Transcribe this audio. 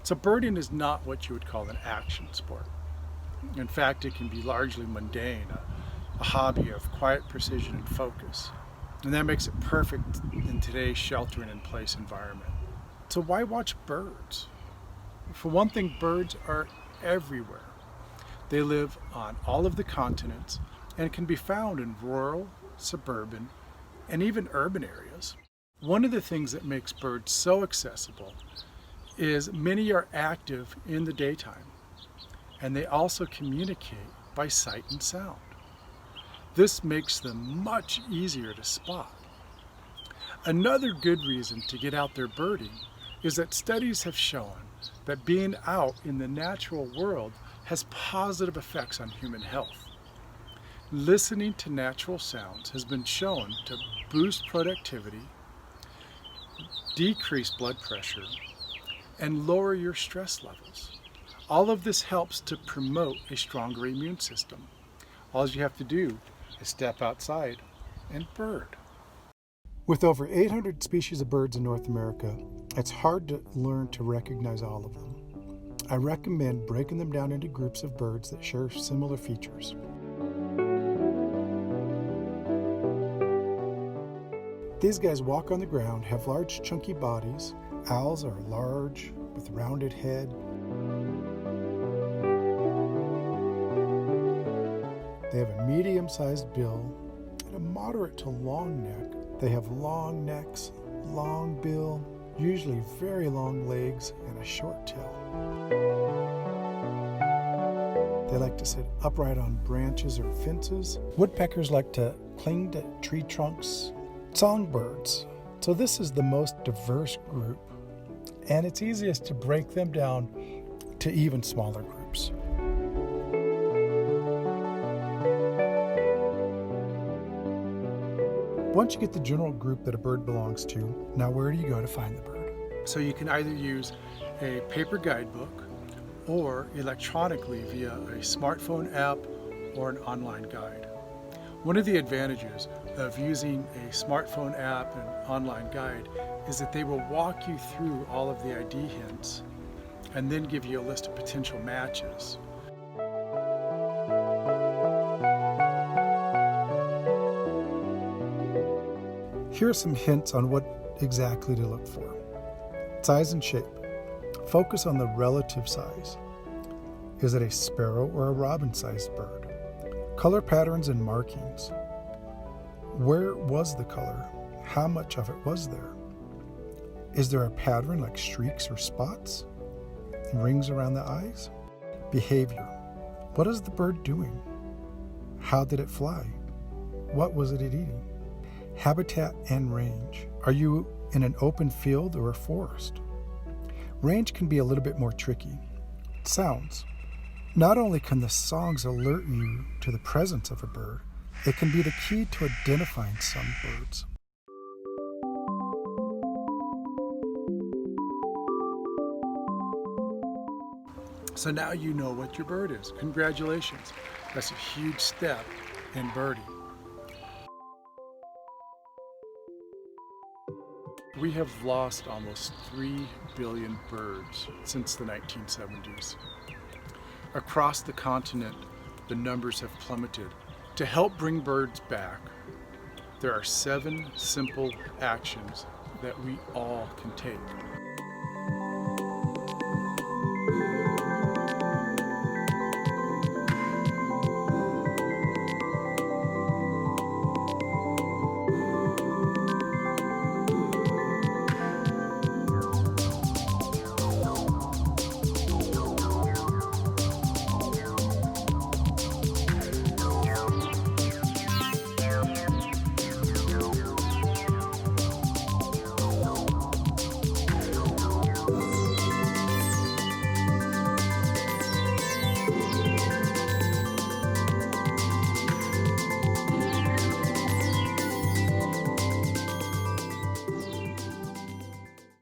So birding is not what you would call an action sport. In fact, it can be largely mundane, a hobby of quiet precision and focus. And that makes it perfect in today's sheltering in place environment. So why watch birds? For one thing, birds are everywhere. They live on all of the continents and can be found in rural, suburban, and even urban areas. One of the things that makes birds so accessible is many are active in the daytime, and they also communicate by sight and sound. This makes them much easier to spot. Another good reason to get out there birding is that studies have shown that being out in the natural world has positive effects on human health. Listening to natural sounds has been shown to boost productivity, decrease blood pressure, and lower your stress levels. All of this helps to promote a stronger immune system. All you have to do is step outside and bird. With over 800 species of birds in North America, it's hard to learn to recognize all of them. I recommend breaking them down into groups of birds that share similar features. These guys walk on the ground, have large chunky bodies. Owls are large with rounded head. They have a medium-sized bill and a moderate to long neck. They have long necks, long bill, usually very long legs, and a short tail. They like to sit upright on branches or fences. Woodpeckers like to cling to tree trunks. Songbirds. So this is the most diverse group, and it's easiest to break them down to even smaller groups. Once you get the general group that a bird belongs to, now where do you go to find the bird? So you can either use a paper guidebook or electronically via a smartphone app or an online guide. One of the advantages of using a smartphone app and online guide is that they will walk you through all of the ID hints and then give you a list of potential matches. Here are some hints on what exactly to look for. Size and shape. Focus on the relative size. Is it a sparrow or a robin-sized bird? Color patterns and markings. Where was the color? How much of it was there? Is there a pattern like streaks or spots? Rings around the eyes? Behavior. What is the bird doing? How did it fly? What was it eating? Habitat and range. Are you in an open field or a forest? Range can be a little bit more tricky. Sounds. Not only can the songs alert you to the presence of a bird, it can be the key to identifying some birds. So now you know what your bird is. Congratulations. That's a huge step in birding. We have lost almost 3 billion birds since the 1970s. Across the continent, the numbers have plummeted. To help bring birds back, there are 7 simple actions that we all can take.